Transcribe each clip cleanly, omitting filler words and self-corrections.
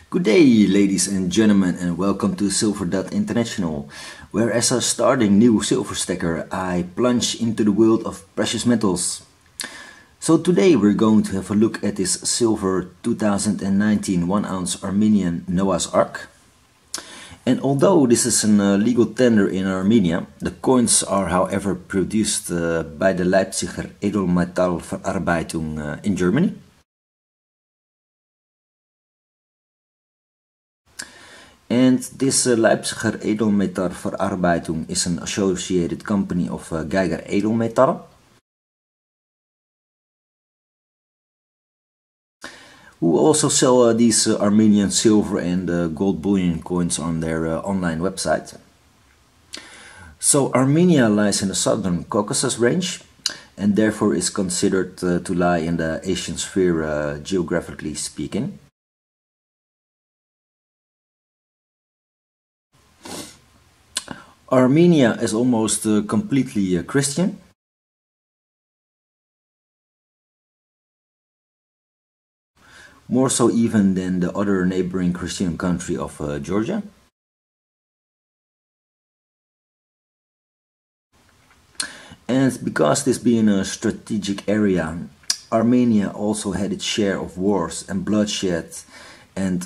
Good day, ladies and gentlemen, and welcome to silver.international, where as a starting new silver stacker, I plunge into the world of precious metals. So today we're going to have a look at this silver 2019 1-ounce Armenian Noah's Ark. And although this is a legal tender in Armenia, the coins are however produced by the Leipziger Edelmetallver in Germany. And this Leipziger Edelmetallver is an associated company of Geiger Edelmetall, who also sell these Armenian silver and gold bullion coins on their online website. So Armenia lies in the southern Caucasus range and therefore is considered to lie in the Asian sphere geographically speaking. Armenia is almost completely Christian. More so even than the other neighboring Christian country of Georgia. And because this being a strategic area, Armenia also had its share of wars and bloodshed and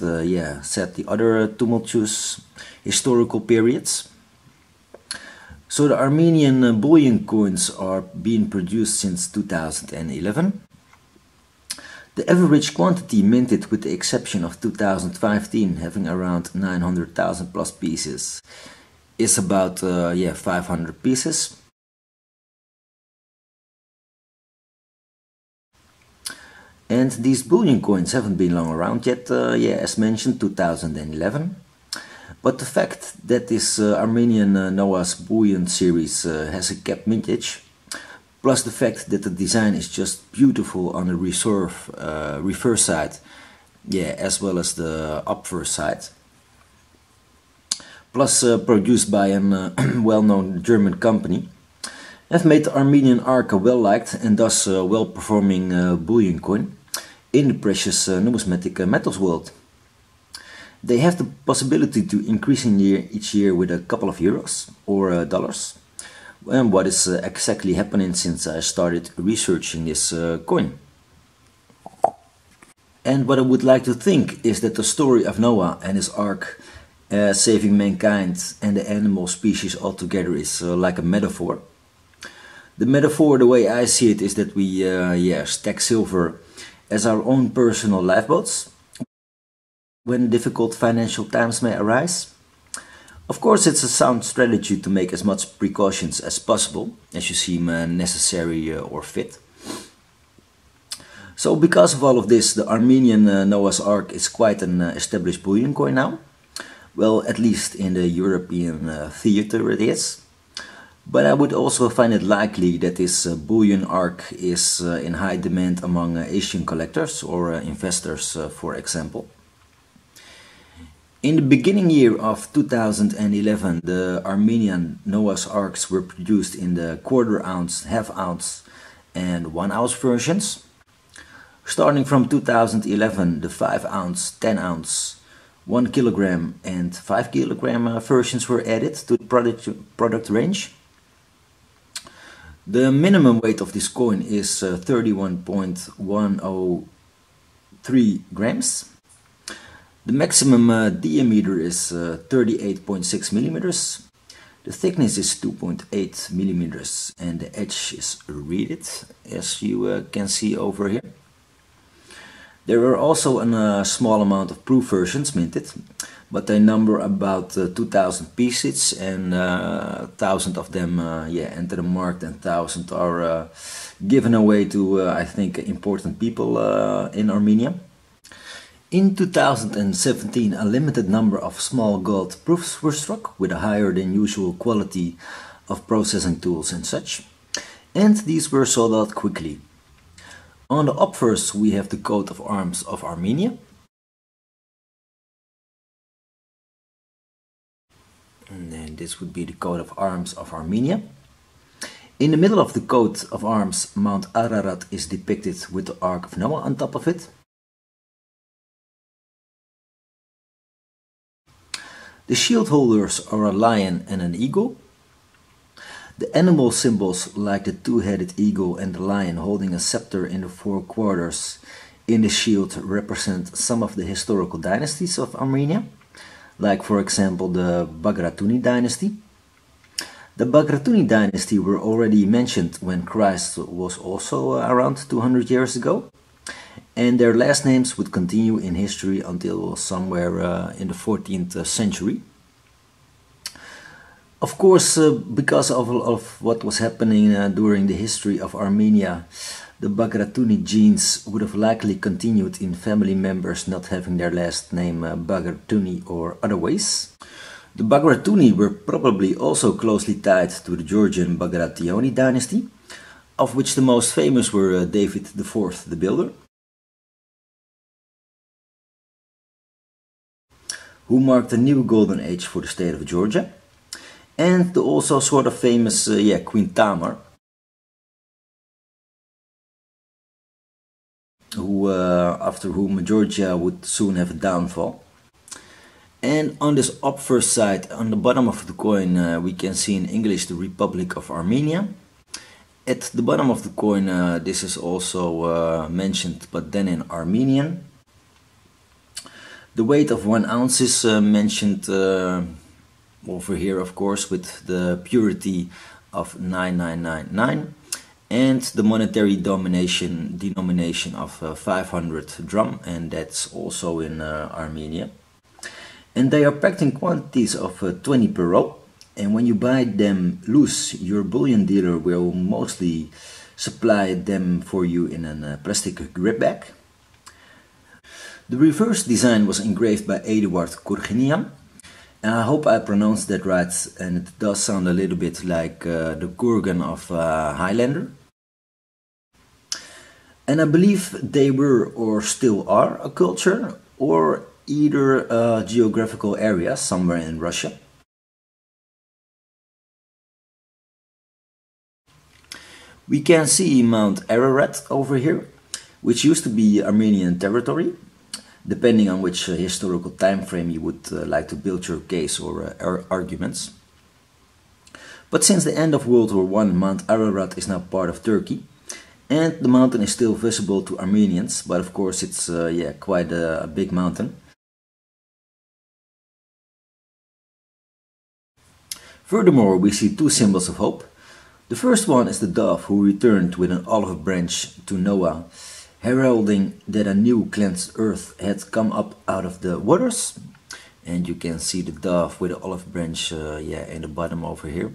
sadly other tumultuous historical periods. So the Armenian bullion coins are being produced since 2011. The average quantity minted, with the exception of 2015 having around 900,000 plus pieces, is about 500 pieces. And these bullion coins haven't been long around yet, as mentioned, 2011. But the fact that this Armenian Noah's bullion series has a capped mintage, plus the fact that the design is just beautiful on the reverse side, as well as the Obverse side, plus produced by a well-known German company, have made the Armenian Ark a well-liked and thus well-performing bullion coin in the precious numismatic metals world. They have the possibility to increase each year with a couple of euros or dollars, and what is exactly happening since I started researching this coin. And what I would like to think is that the story of Noah and his ark saving mankind and the animal species altogether is like a metaphor. The metaphor, the way I see it, is that we stack silver as our own personal lifeboats when difficult financial times may arise. Of course, it's a sound strategy to make as much precautions as possible as you seem necessary or fit. So because of all of this, the Armenian Noah's Ark is quite an established bullion coin now. Well, at least in the European theater it is. But I would also find it likely that this bullion ark is in high demand among Asian collectors or investors, for example. In the beginning year of 2011, the Armenian Noah's Arks were produced in the quarter-ounce, half-ounce and 1-ounce versions. Starting from 2011, the 5-ounce, 10-ounce, 1 kilogram and 5 kilogram versions were added to the product range. The minimum weight of this coin is 31.103 grams. The maximum diameter is 38.6 millimeters. The thickness is 2.8 millimeters and the edge is reeded, as you can see over here. There are also a small amount of proof versions minted, but they number about 2,000 pieces, and 1,000 of them enter the market and 1,000 are given away to I think important people in Armenia. In 2017, a limited number of small gold proofs were struck with a higher than usual quality of processing tools and such, and these were sold out quickly. On the Obverse we have the coat of arms of Armenia. And then this would be the coat of arms of Armenia. In the middle of the coat of arms, Mount Ararat is depicted with the Ark of Noah on top of it. The shield holders are a lion and an eagle. The animal symbols like the two-headed eagle and the lion holding a scepter in the four quarters in the shield represent some of the historical dynasties of Armenia, like for example the Bagratuni dynasty. The Bagratuni dynasty were already mentioned when Christ was also around 200 years ago, and their last names would continue in history until somewhere in the 14th century. Of course, because of what was happening during the history of Armenia, the Bagratuni genes would have likely continued in family members not having their last name Bagratuni or other ways. The Bagratuni were probably also closely tied to the Georgian Bagratuni dynasty, of which the most famous were David IV the Builder, who marked a new golden age for the state of Georgia, and the also sort of famous Queen Tamar, who after whom Georgia would soon have a downfall. And on this Obverse side, on the bottom of the coin, we can see in English the Republic of Armenia. At the bottom of the coin, this is also mentioned, but then in Armenian. The weight of 1 ounce is mentioned over here, of course, with the purity of 9999, and the monetary denomination of 500 drum, and that's also in Armenia. And they are packed in quantities of 20 per roll, and when you buy them loose, your bullion dealer will mostly supply them for you in a plastic grip bag. The reverse design was engraved by Eduard Kurghinyan, and I hope I pronounced that right, and it does sound a little bit like the Kurgan of Highlander. And I believe they were or still are a culture, or either a geographical area somewhere in Russia. We can see Mount Ararat over here, which used to be Armenian territory, depending on which historical time frame you would like to build your case or arguments. But since the end of World War I, Mount Ararat is now part of Turkey, and the mountain is still visible to Armenians, but of course it's quite a big mountain. Furthermore, we see 2 symbols of hope. The first one is the dove who returned with an olive branch to Noah, heralding that a new cleansed earth had come up out of the waters. And you can see the dove with the olive branch in the bottom over here.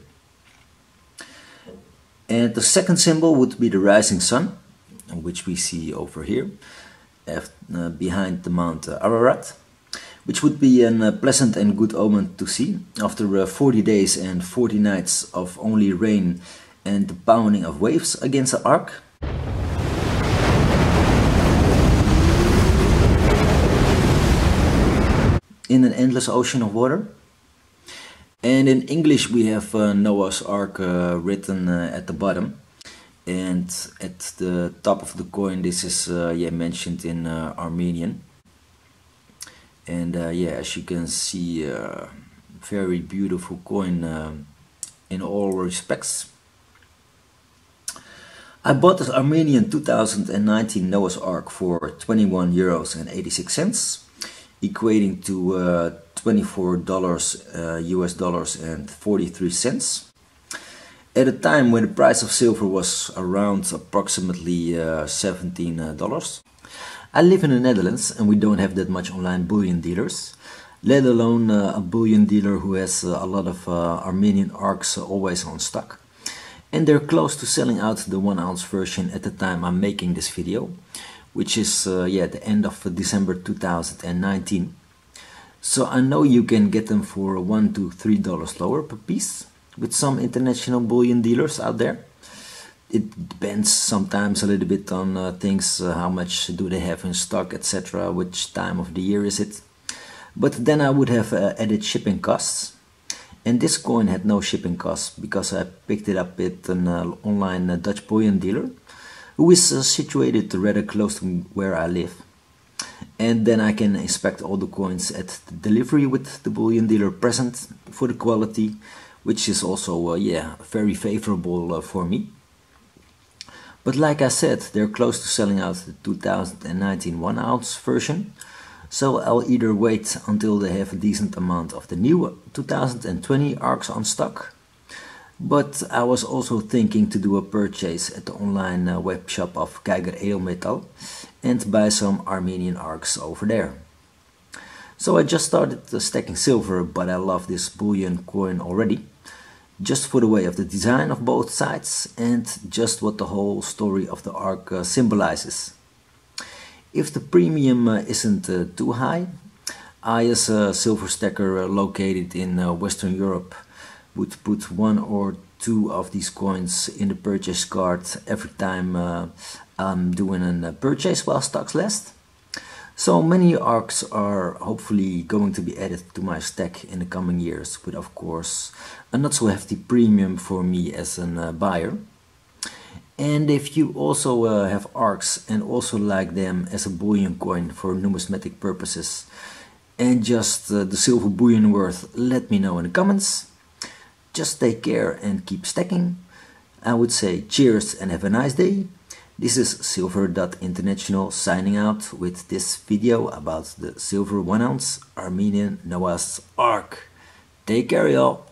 And the second symbol would be the rising sun, which we see over here behind the Mount Ararat, which would be a pleasant and good omen to see after 40 days and 40 nights of only rain and the pounding of waves against the Ark. In an endless ocean of water. And in English we have Noah's Ark written at the bottom, and at the top of the coin this is mentioned in Armenian. And as you can see, very beautiful coin in all respects. I bought this Armenian 2019 Noah's Ark for €21.86, equating to $24 US dollars and 43 cents. At a time when the price of silver was around approximately $17. I live in the Netherlands and we don't have that much online bullion dealers, let alone a bullion dealer who has a lot of Armenian arks always on stock. And they're close to selling out the 1 ounce version at the time I'm making this video, which is the end of December 2019. So I know you can get them for $1 to $3 lower per piece with some international bullion dealers out there. It depends sometimes a little bit on things, how much do they have in stock, etc., which time of the year is it. But then I would have added shipping costs. And this coin had no shipping costs because I picked it up at an online Dutch bullion dealer who is situated rather close to where I live. And then I can inspect all the coins at the delivery with the bullion dealer present for the quality, which is also very favorable for me. But like I said, they're close to selling out the 2019 1 ounce version, so I'll either wait until they have a decent amount of the new 2020 Arks on stock. But I was also thinking to do a purchase at the online web shop of Edelmetallver and buy some Armenian Arks over there. So I just started stacking silver, but I love this bullion coin already, just for the way of the design of both sides and just what the whole story of the Ark symbolizes. If the premium isn't too high, I, as a silver stacker located in Western Europe, would put 1 or 2 of these coins in the purchase cart every time I'm doing a purchase while stocks last. So many Arks are hopefully going to be added to my stack in the coming years, with of course a not so hefty premium for me as a buyer. And if you also have Arks and also like them as a bullion coin for numismatic purposes and just the silver bullion worth, let me know in the comments. Just take care and keep stacking. I would say cheers and have a nice day. This is silver.international signing out with this video about the silver 1 ounce Armenian Noah's Ark. Take care, y'all.